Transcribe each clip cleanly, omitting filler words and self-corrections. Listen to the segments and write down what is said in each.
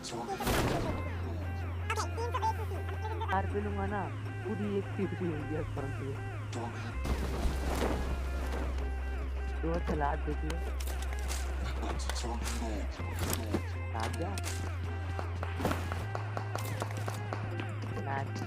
RP lu mana? Udah active dia sekarang tuh. Dua telat देखिए. Raja. Raja.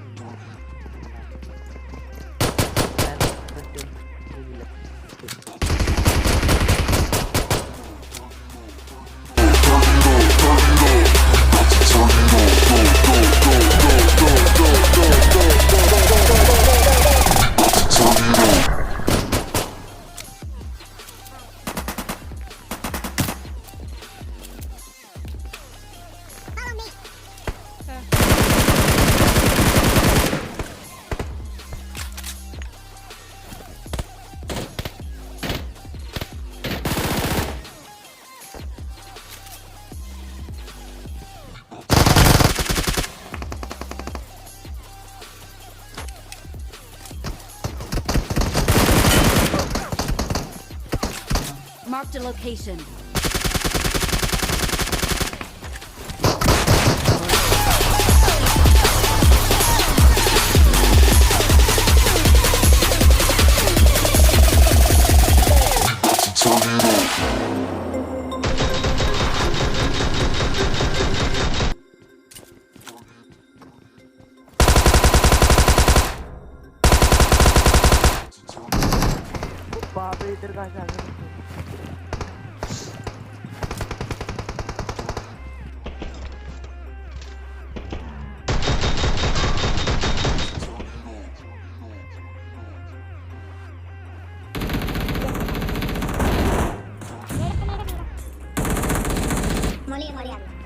Marked a location. बाप रे इधर कहाँ से आ गए? Molly.